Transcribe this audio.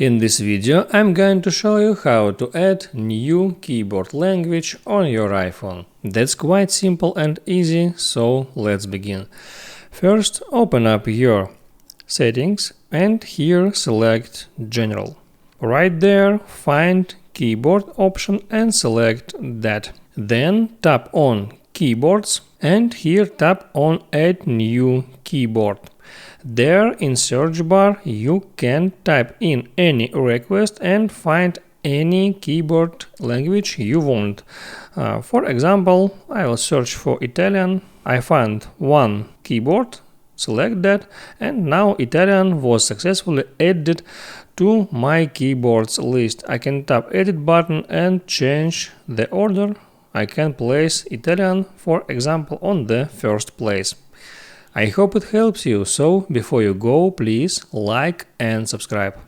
In this video, I'm going to show you how to add new keyboard language on your iPhone. That's quite simple and easy, so let's begin. First, open up your settings and here select General. Right there, find Keyboard option and select that. Then tap on Keyboards and here tap on Add New Keyboard. There in search bar you can type in any request and find any keyboard language you want. For example, I will search for Italian. I found one keyboard, select that, and now Italian was successfully added to my keyboards list. I can tap Edit button and change the order. I can place Italian, for example, on the first place. I hope it helps you, so before you go, please like and subscribe.